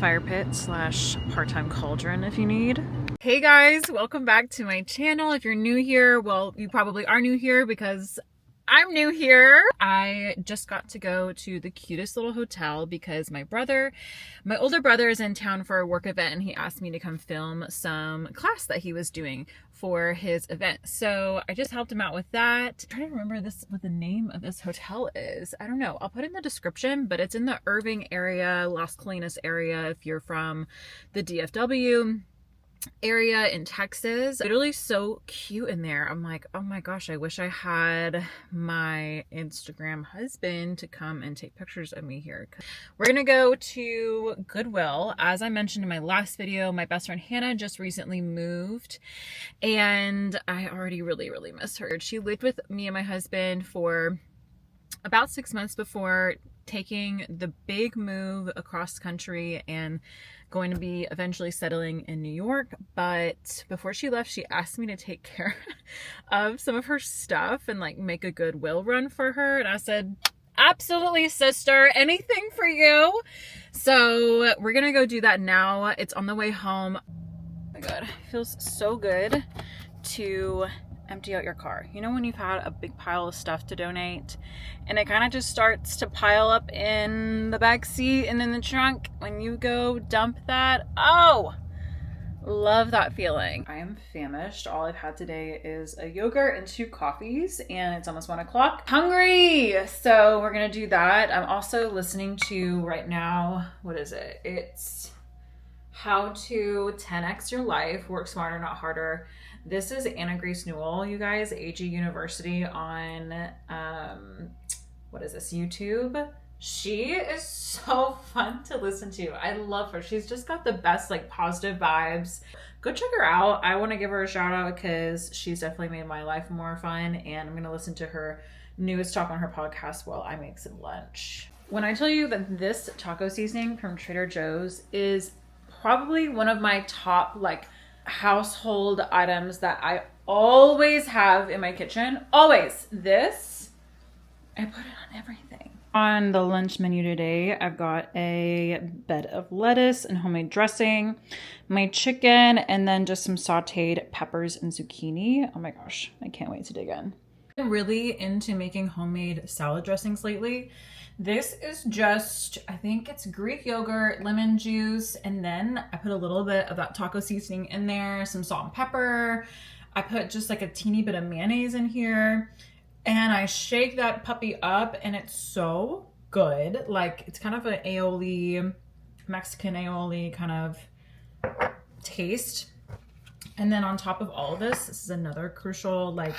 fire pit slash part-time cauldron if you need. Hey guys, welcome back to my channel. If you're new here, well, you probably are new here because I'm new here. I just got to go to the cutest little hotel because my older brother is in town for a work event and he asked me to come film some class that he was doing for his event. So I just helped him out with that. I'm trying to remember what the name of this hotel is. I don't know. I'll put it in the description, but it's in the Irving area, Las Colinas area if you're from the DFW area in Texas. Literally so cute in there. I'm like, oh my gosh, I wish I had my Instagram husband to come and take pictures of me here. We're gonna go to Goodwill. As I mentioned in my last video, my best friend Hannah just recently moved and I already really miss her. She lived with me and my husband for about 6 months before taking the big move across country and going to be eventually settling in New York. But before she left, she asked me to take care of some of her stuff and like make a Goodwill run for her. And I said, absolutely, sister, anything for you. So we're gonna go do that now. It's on the way home. Oh my God, it feels so good to empty out your car. You know when you've had a big pile of stuff to donate and it kind of just starts to pile up in the back seat and in the trunk when you go dump that? Oh, love that feeling. I am famished. All I've had today is a yogurt and 2 coffees and it's almost 1 o'clock. Hungry! So we're gonna do that. I'm also listening to right now, what is it? It's How to 10X Your Life, Work Smarter, Not Harder. This is Anna Grace Newell, you guys, AG University on, what is this, YouTube? She is so fun to listen to. I love her. She's just got the best, like, positive vibes. Go check her out. I want to give her a shout out because she's definitely made my life more fun, and I'm going to listen to her newest talk on her podcast while I make some lunch. When I tell you that this taco seasoning from Trader Joe's is probably one of my top, like, household items that I always have in my kitchen. Always. This, I put it on everything. On the lunch menu today, I've got a bed of lettuce and homemade dressing, my chicken, and then just some sauteed peppers and zucchini. Oh my gosh, I can't wait to dig in. I'm really into making homemade salad dressings lately. This is just, I think it's Greek yogurt, lemon juice, and then I put a little bit of that taco seasoning in there, some salt and pepper. I put just like a teeny bit of mayonnaise in here, and I shake that puppy up, and it's so good. Like, it's kind of an aioli, Mexican aioli kind of taste. And then on top of all of this is another crucial, like,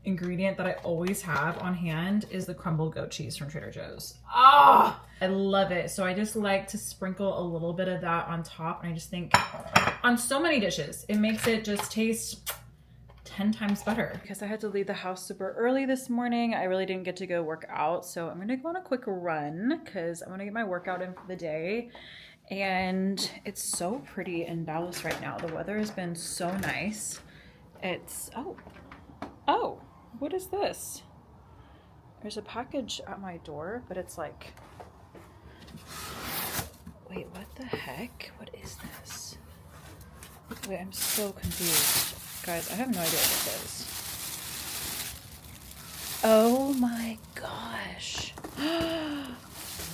ingredient that I always have on hand is the crumbled goat cheese from Trader Joe's. Ah, I love it. So I just like to sprinkle a little bit of that on top. And I just think on so many dishes, it makes it just taste 10 times better. Because I had to leave the house super early this morning, I really didn't get to go work out. So I'm gonna go on a quick run because I want to get my workout in for the day. And it's so pretty in Dallas right now. The weather has been so nice. It's, oh, what is this? There's a package at my door, but it's like, wait, what the heck? What is this? Wait, I'm so confused. Guys, I have no idea what this is. Oh my gosh.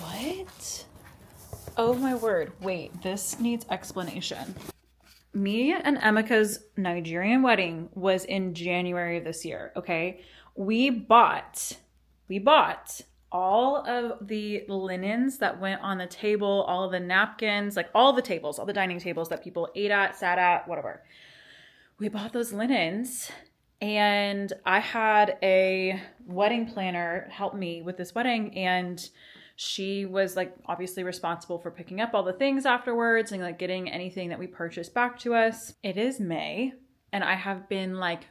What? Oh my word. Wait, this needs explanation. Me and Emika's Nigerian wedding was in January of this year, okay? We bought all of the linens that went on the table, all of the napkins, like all the tables, all the dining tables that people ate at, sat at, whatever. We bought those linens, and I had a wedding planner help me with this wedding, and she was like obviously responsible for picking up all the things afterwards and like getting anything that we purchased back to us. It is May, and I have been like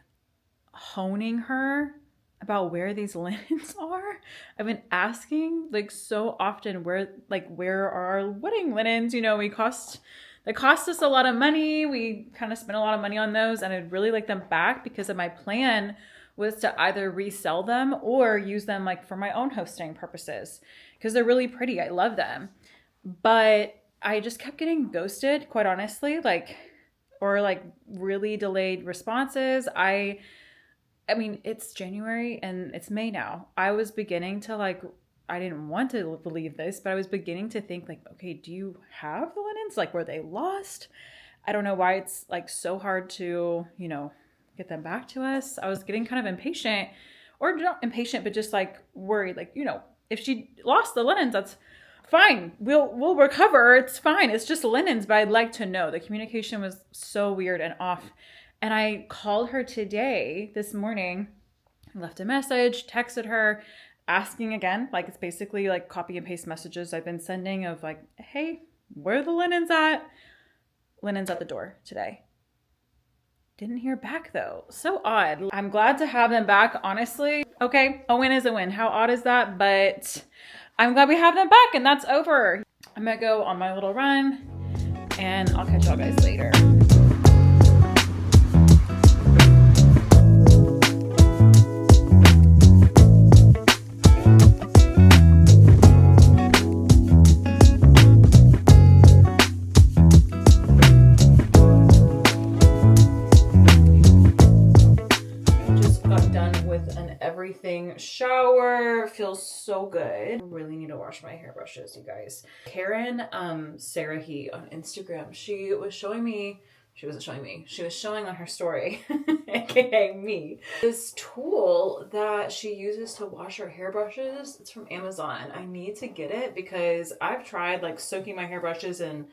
honing her about where these linens are. I've been asking like so often where are our wedding linens? You know, they cost us a lot of money. We kind of spent a lot of money on those, and I'd really like them back because of my plan was to either resell them or use them like for my own hosting purposes because they're really pretty. I love them. But I just kept getting ghosted, quite honestly, like, or like really delayed responses. I mean, it's January and it's May now. I was beginning to like, I didn't want to believe this, but I was beginning to think like, okay, do you have the linens? Like, were they lost? I don't know why it's like so hard to, you know, get them back to us. I was getting kind of impatient, or not impatient, but just like worried, like, you know, if she lost the linens, that's fine. We'll recover. It's fine. It's just linens, but I'd like to know. The communication was so weird and off. And I called her today, this morning, left a message, texted her, asking again, like it's basically like copy and paste messages I've been sending of like, hey, where are the linens at? Linens at the door today. Didn't hear back though. So odd. I'm glad to have them back, honestly. Okay, a win is a win. How odd is that? But I'm glad we have them back and that's over. I'm gonna go on my little run and I'll catch y'all guys later. Shower feels so good. I really need to wash my hairbrushes, you guys. Karen Sarah He on Instagram, she was showing on her story, aka me, this tool that she uses to wash her hairbrushes. It's from Amazon. I need to get it because I've tried like soaking my hairbrushes in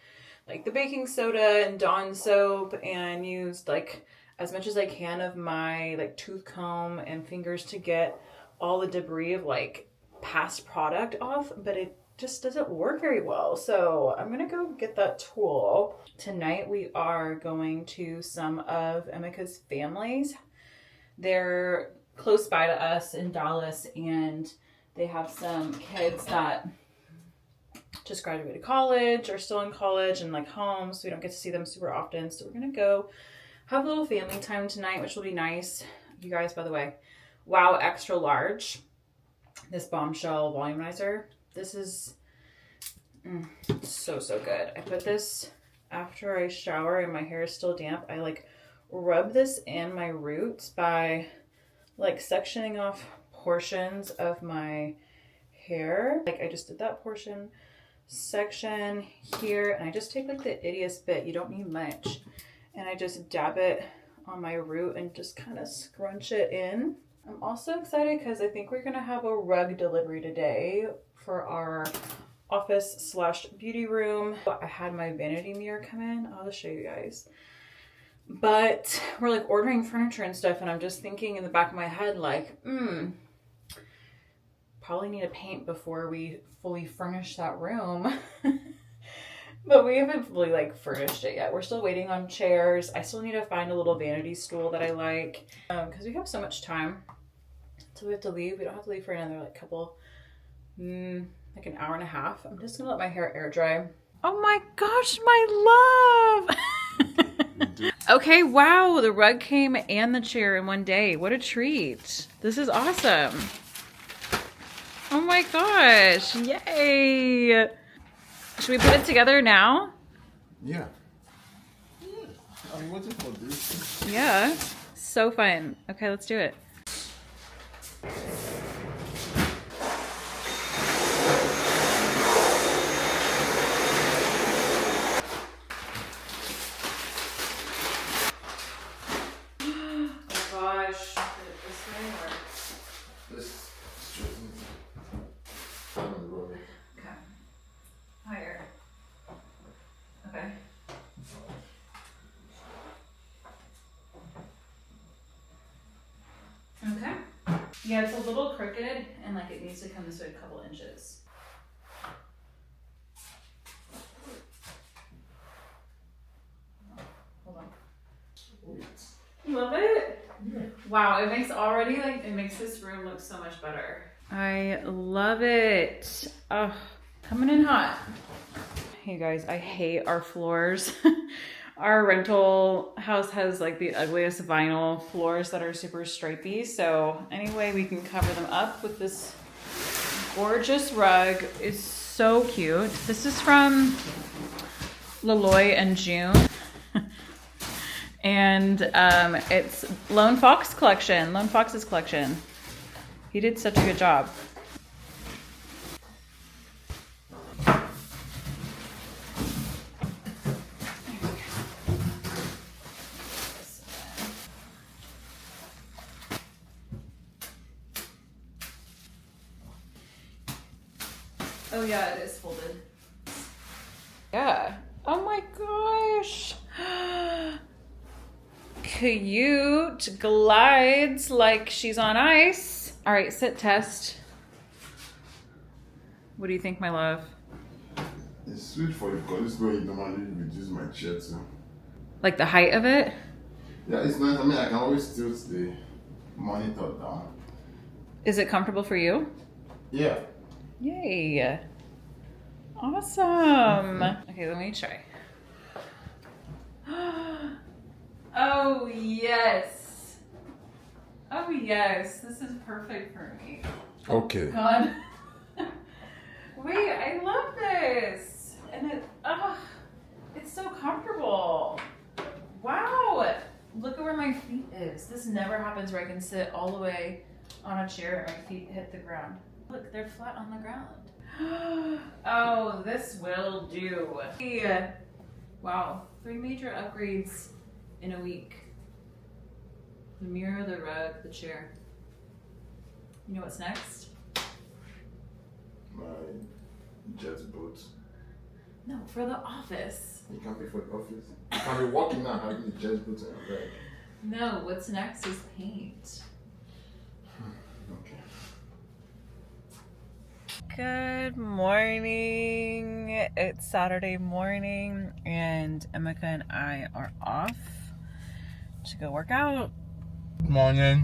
like the baking soda and Dawn soap and used like as much as I can of my like tooth comb and fingers to get all the debris of like past product off, but it just doesn't work very well. So I'm gonna go get that tool. Tonight we are going to some of Emika's families. They're close by to us in Dallas, and they have some kids that just graduated college or still in college and like home, so we don't get to see them super often. So we're gonna go have a little family time tonight, which will be nice. You guys, by the way, wow, extra large, this Bombshell Volumizer. This is so good. I put this after I shower and my hair is still damp. I like rub this in my roots by like sectioning off portions of my hair. Like I just did that portion section here, and I just take like the ittiest bit. You don't need much. And I just dab it on my root and just kind of scrunch it in. I'm also excited because I think we're going to have a rug delivery today for our office / beauty room. I had my vanity mirror come in. I'll just show you guys. But we're like ordering furniture and stuff, and I'm just thinking in the back of my head like, probably need to paint before we fully furnish that room. But we haven't fully like furnished it yet. We're still waiting on chairs. I still need to find a little vanity stool that I like because we have so much time till we have to leave. We don't have to leave for another like couple, like an hour and a half. I'm just gonna let my hair air dry. Oh my gosh, my love. Okay, wow, the rug came and the chair in one day. What a treat. This is awesome. Oh my gosh, yay. Should we put it together now? Yeah. I'm waiting for this. Yeah. So fun. Okay, let's do it. Oh gosh. Did it this way or? This Okay. Higher. Okay. Okay. Yeah, it's a little crooked and like it needs to come this way a couple inches. Hold on. You love it? Yeah. Wow, it makes this room look so much better. I love it. Oh, coming in hot. Hey guys, I hate our floors. Our rental house has like the ugliest vinyl floors that are super stripy. So anyway, we can cover them up with this gorgeous rug. It's so cute. This is from Leloy and June. And it's Lone Fox's collection. He did such a good job. Oh yeah, it is folded. Yeah. Oh my gosh. Cute. Glides like she's on ice. All right, sit test. What do you think, my love? It's sweet for you because it's where you normally reduce my chair to. Like the height of it? Yeah, it's nice. I mean, I can always tilt the monitor down. Is it comfortable for you? Yeah. Yay. Awesome. Okay, let me try. Oh, yes. Oh, yes. This is perfect for me. Okay. God. Wait, I love this. And it's so comfortable. Wow. Look at where my feet is. This never happens where I can sit all the way on a chair and my feet hit the ground. Look, they're flat on the ground. Oh, this will do. Yeah. Wow, 3 major upgrades in a week. The mirror, the rug, the chair. You know what's next? My jet boat. No, for the office. You can't be for the office. You can't be walking now having the jet boat and bag. No, what's next is paint. Okay. Good morning. It's Saturday morning and Emeka and I are off to go work out. Good morning.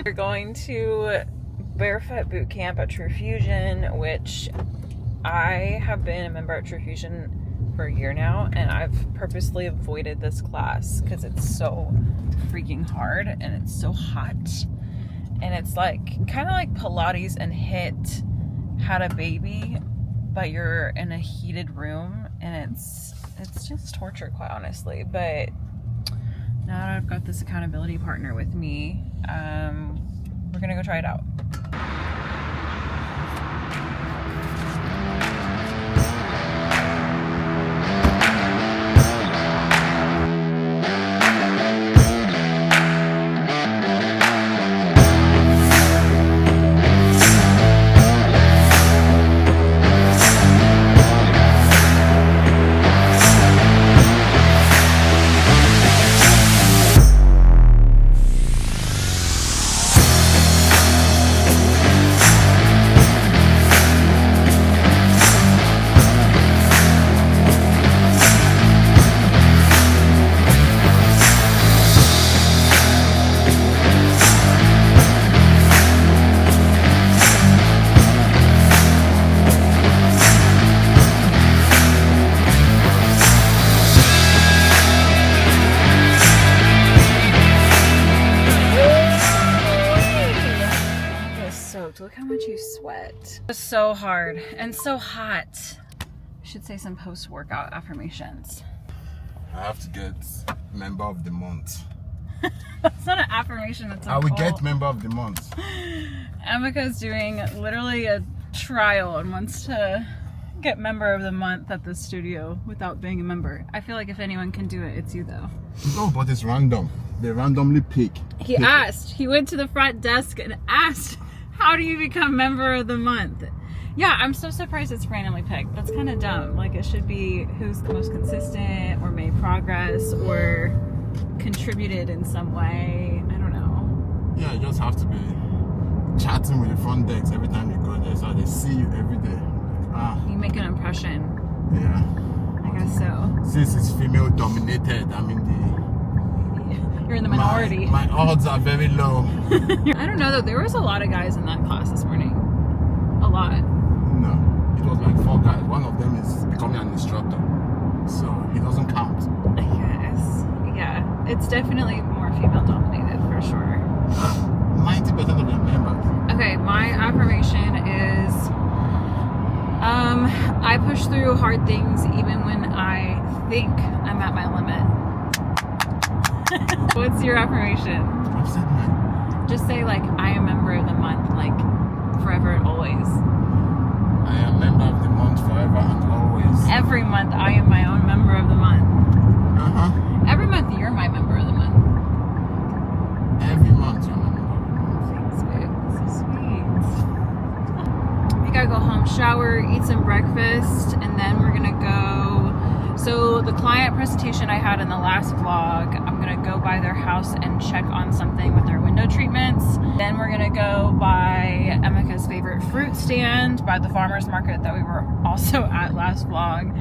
We're going to Barefoot Boot Camp at True Fusion, which I have been a member at True Fusion for a year now, and I've purposely avoided this class because it's so freaking hard and it's so hot. And it's like kind of like Pilates and HIIT had a baby, but you're in a heated room, and it's just torture, quite honestly. But now that I've got this accountability partner with me, we're gonna go try it out. Look how much you sweat. It's so hard and so hot. I should say some post-workout affirmations. I have to get member of the month. That's not an affirmation, that's a I will goal. get member of the month. Emeka's doing literally a trial and wants to get member of the month at the studio without being a member. I feel like if anyone can do it, it's you though. No, but it's random. They randomly pick. He asked. He went to the front desk and asked, how do you become member of the month? Yeah, I'm so surprised it's randomly picked. That's kind of dumb. Like, it should be who's the most consistent or made progress or contributed in some way. I don't know. Yeah, you just have to be chatting with the front desk every time you go there, so they see you every day. You make an impression. Yeah. I guess so. Since it's female dominated, I mean You're in the minority. My odds are very low. I don't know though, there was a lot of guys in that class this morning. A lot. No, it was like 4 guys. One of them is becoming an instructor, so he doesn't count. I guess. Yeah, it's definitely more female dominated for sure. 90% of the members. Okay, my affirmation is I push through hard things even when I think I'm at my limit. What's your affirmation? I've said mine. Just say like, I am member of the month, like forever and always. I am member of the month forever and always. Every month I am my own member of the month. Every month you're my member of the month. Every month you're my member of the month. Thanks, babe. This is sweet. We gotta go home, shower, eat some breakfast, and then we're gonna go. So the client presentation I had in the last vlog, I'm gonna go by their house and check on something with their window treatments. Then we're gonna go by Emika's favorite fruit stand by the farmer's market that we were also at last vlog.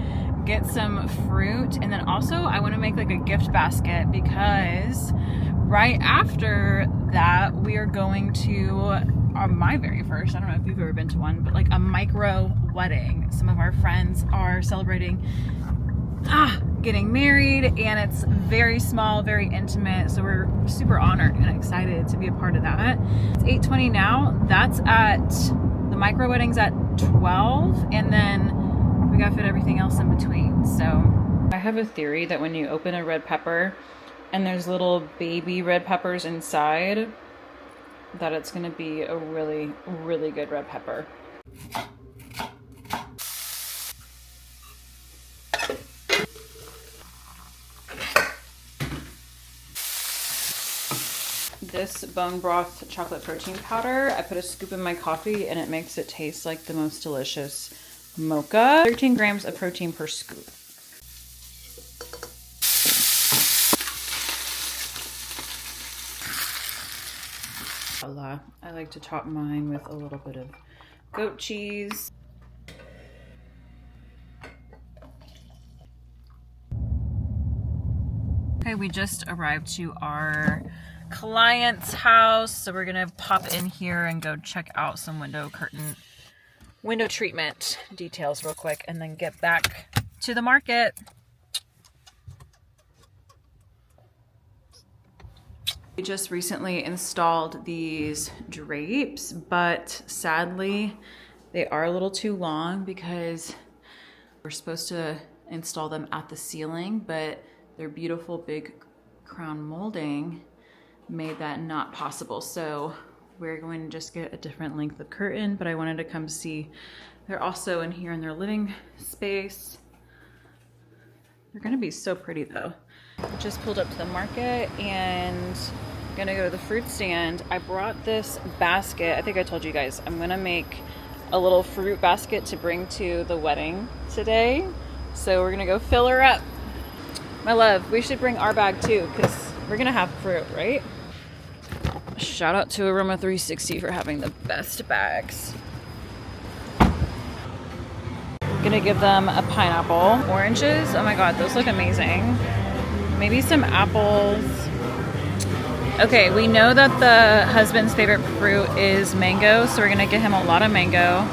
Get some fruit, and then also I want to make like a gift basket because right after that we are going to my very first, I don't know if you've ever been to one, but like a micro wedding. Some of our friends are celebrating getting married, and it's very small, very intimate, so we're super honored and excited to be a part of that. It's 8:20 now. That's at the micro wedding's at 12, and then we gotta fit everything else in between. So I have a theory that when you open a red pepper and there's little baby red peppers inside, that it's gonna be a really, really good red pepper. This bone broth chocolate protein powder, I put a scoop in my coffee and it makes it taste like the most delicious mocha. 13 grams of protein per scoop. I like to top mine with a little bit of goat cheese. Okay, we just arrived to our client's house, so we're gonna pop in here and go check out some window treatment details real quick and then get back to the market. We just recently installed these drapes, but sadly they are a little too long because we're supposed to install them at the ceiling, but their beautiful big crown molding made that not possible. So we're going to just get a different length of curtain, but I wanted to come see. They're also in here in their living space. They're gonna be so pretty though. Just pulled up to the market and gonna go to the fruit stand. I brought this basket. I think I told you guys, I'm gonna make a little fruit basket to bring to the wedding today. So we're gonna go fill her up. My love, we should bring our bag too because we're gonna have fruit, right? Shout out to Aroma 360 for having the best bags. Gonna give them a pineapple. Oranges, oh my god, those look amazing. Maybe some apples. Okay, we know that the husband's favorite fruit is mango, so we're gonna get him a lot of mango.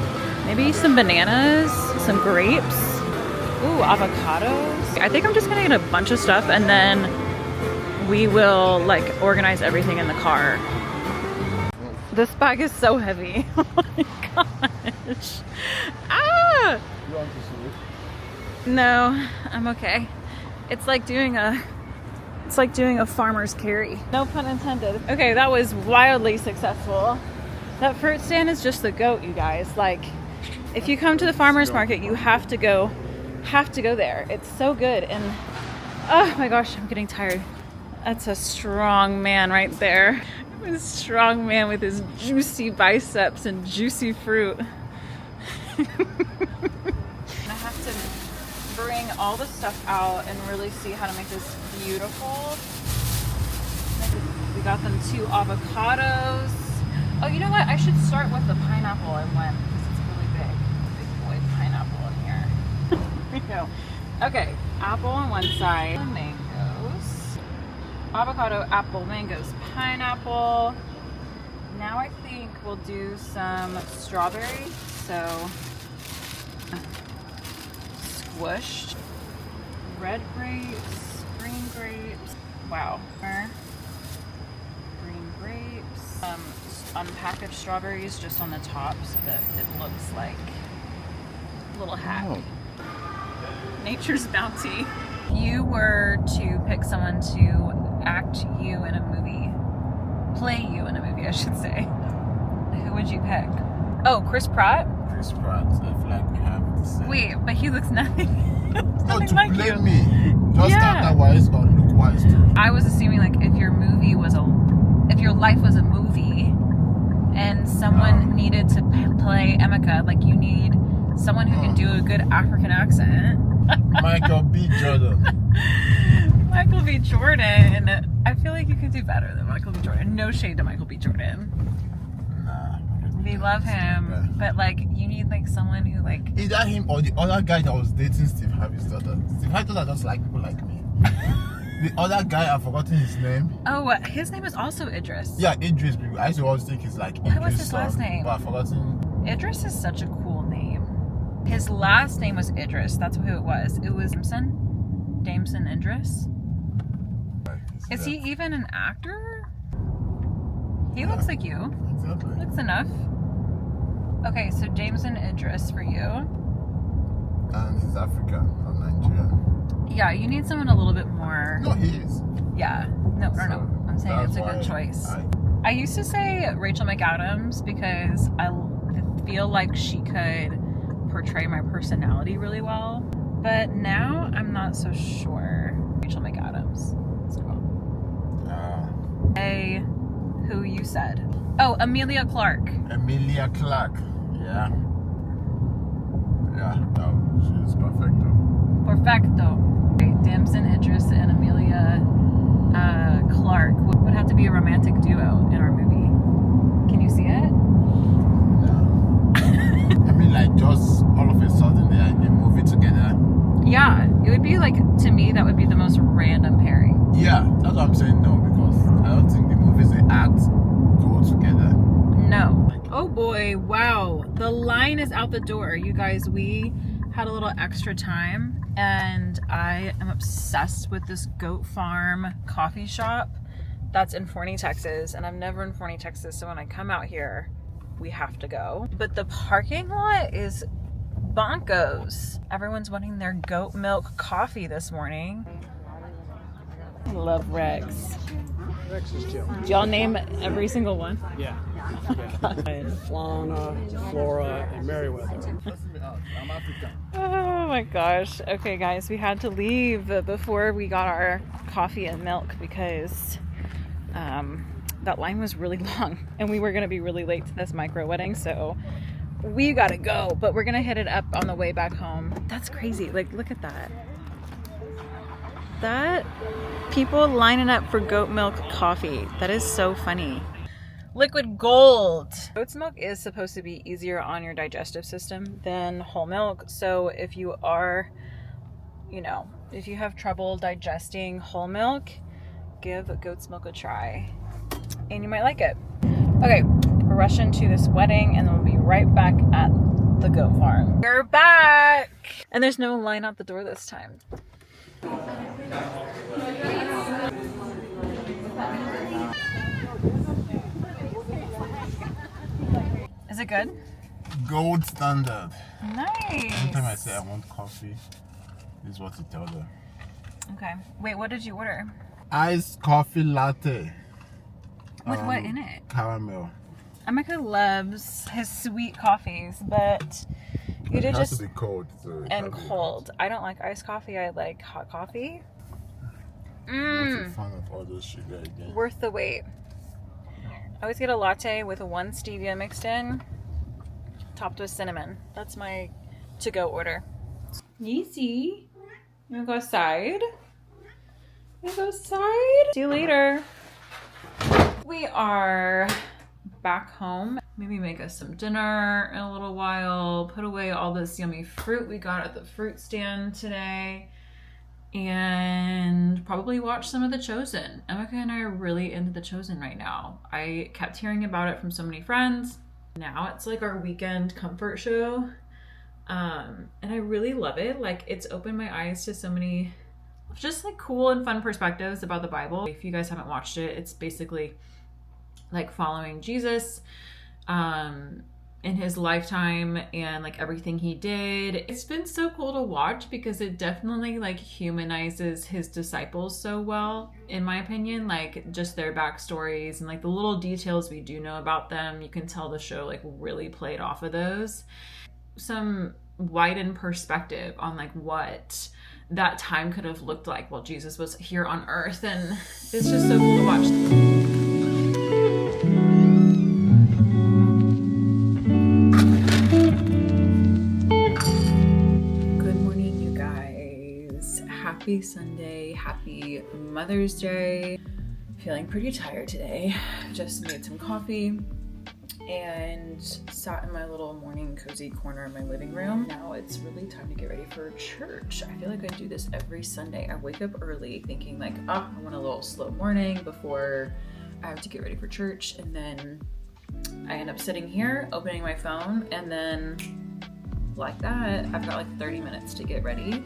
Maybe some bananas, some grapes. Ooh, avocados. I think I'm just gonna get a bunch of stuff and then we will like organize everything in the car. This bag is so heavy. Oh my gosh. Ah! You want to see it? No, I'm okay. It's like doing a farmer's carry. No pun intended. Okay, that was wildly successful. That fruit stand is just the goat, you guys. Like, if you come to the farmer's market, you have to go there. It's so good. And oh my gosh, I'm getting tired. That's a strong man right there. A strong man with his juicy biceps and juicy fruit. I have to bring all the stuff out and really see how to make this beautiful. We got them 2 avocados. Oh, you know what? I should start with the pineapple I want because it's really big. Big boy pineapple in here. Here we go. Okay, apple on one side. Mangoes. Avocado, apple, mangoes, pineapple. Now I think we'll do some strawberry. So squished. Red grapes, green grapes. Wow. Green grapes. Unpackaged strawberries just on the top so that it looks like a little hack. Oh. Nature's bounty. If you were to pick someone to act you in a movie, play you in a movie, I should say, who would you pick? Oh, Chris Pratt? Chris Pratt. I feel like we have the same. Wait, but he looks nothing. No, nothing to like play you. me. Just Yeah. character-wise or look-wise too. I was assuming like if your life was a movie and someone needed to play Emeka, like you need someone who can do a good African accent. Michael B. Jordan. Michael B. Jordan. I feel like you could do better than Michael B. Jordan. No shade to Michael B. Jordan. Nah. We love him, but like you need like someone who like. Either him or the other guy that was dating Steve Harvey's daughter. Steve Harvey's daughter just like people like me. The other guy, I've forgotten his name. Oh, his name is also Idris. Yeah, Idris. I used to always think he's like Idris. What was his last name? But I've forgotten. Idris is such a cool name. His last name was Idris. That's who it was. It was Damson Idris. Is he even an actor? He looks like you. Exactly. Looks enough. Okay, so Jameson Idris for you. And he's African, from Nigeria. Yeah, you need someone a little bit more. No, he is. Yeah. No. I'm saying it's a good choice. I used to say Rachel McAdams because I feel like she could portray my personality really well. But now I'm not so sure. Rachel McAdams. Let's go. Hey, who you said? Oh, Emilia Clarke. Emilia Clarke. Yeah. Yeah, no, she's perfecto. Perfecto. Damson Idris and Emilia Clarke would have to be a romantic duo in our movie. Can you see it? No. I mean, like, just all of a sudden they move it together. Yeah, it would be like, to me, that would be the most random pairing. Yeah, that's what I'm saying no, because I don't think the movies they act go together. No. Oh boy, wow. The line is out the door. You guys, we had a little extra time and I am obsessed with this Goat Farm coffee shop that's in Forney, Texas. And I've never in Forney, Texas. So when I come out here, we have to go. But the parking lot is bonkos. Everyone's wanting their goat milk coffee this morning. I love Rex. Rex is chill. Do y'all name every single one? Yeah. Fauna, Flora, and Meriwether. I'm African. Oh my gosh. Okay, guys, we had to leave before we got our coffee and milk because that line was really long and we were going to be really late to this micro wedding. So we got to go, but we're going to hit it up on the way back home. That's crazy. Like, look at that. That people lining up for goat milk coffee. That is so funny. Liquid gold. Goat's milk is supposed to be easier on your digestive system than whole milk. So if you are, if you have trouble digesting whole milk, give goat's milk a try and you might like it. Okay, we're rushing to this wedding and then we'll be right back at the goat farm. We're back! And there's no line out the door this time. Is it good? Gold standard. Nice. Anytime I say I want coffee, this is what you tell them. Okay. Wait, what did you order? Iced coffee latte. With what in it? Caramel. Emeka loves his sweet coffees, but you did It has just to be cold. So it and has to be cold. I don't like iced coffee. I like hot coffee. I'm not a fan of all those sugar again. Worth the wait. I always get a latte with 1 stevia mixed in, topped with cinnamon. That's my to-go order. Yeezy, you wanna go outside? You wanna go outside? See you later. We are back home. Maybe make us some dinner in a little while. Put away all this yummy fruit we got at the fruit stand today. And probably watch some of The Chosen. Emeka and I are really into The Chosen right now. I kept hearing about it from so many friends. Now it's like our weekend comfort show. And I really love it. Like, it's opened my eyes to so many just like cool and fun perspectives about the Bible. If you guys haven't watched it, it's basically like following Jesus. And in his lifetime and like everything he did. It's been so cool to watch because it definitely like humanizes his disciples so well, in my opinion, like just their backstories and like the little details we do know about them. You can tell the show like really played off of those. Some widened perspective on like what that time could have looked like while Jesus was here on earth, and it's just so cool to watch. Happy Sunday, happy Mother's Day. Feeling pretty tired today. Just made some coffee and sat in my little morning cozy corner in my living room. Now it's really time to get ready for church. I feel like I do this every Sunday. I wake up early thinking like, oh, I want a little slow morning before I have to get ready for church. And then I end up sitting here, opening my phone, and then like that, I've got like 30 minutes to get ready.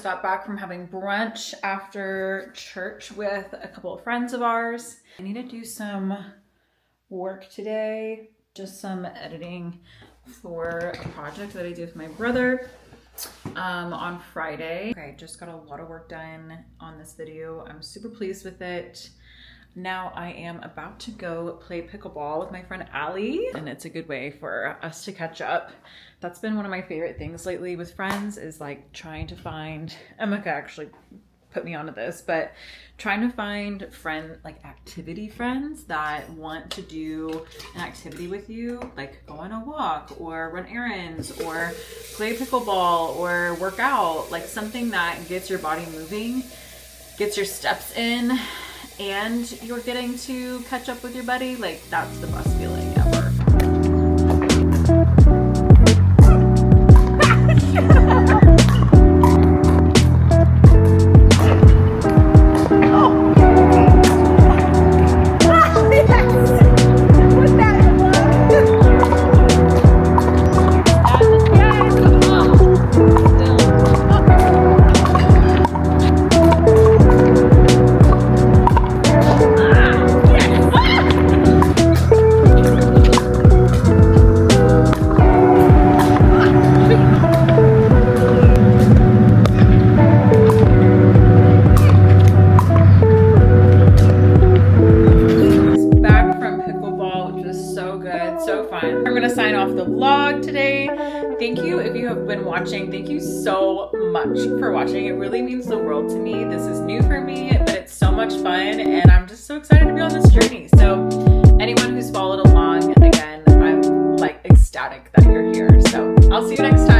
Got back from having brunch after church with a couple of friends of ours. I need to do some work today, just some editing for a project that I did with my brother on Friday. Okay, just got a lot of work done on this video. I'm super pleased with it. Now I am about to go play pickleball with my friend Allie, and it's a good way for us to catch up. That's been one of my favorite things lately with friends, is like trying to find, Emeka actually put me onto this, but trying to find activity friends that want to do an activity with you, like go on a walk or run errands or play pickleball or work out, like something that gets your body moving, gets your steps in, and you're getting to catch up with your buddy. Like that's the best feeling ever. Sign off the vlog today. Thank you if you have been watching. Thank you so much for watching. It really means the world to me. This is new for me, but it's so much fun, and I'm just so excited to be on this journey. So anyone who's followed along, again, I'm like ecstatic that you're here. So I'll see you next time.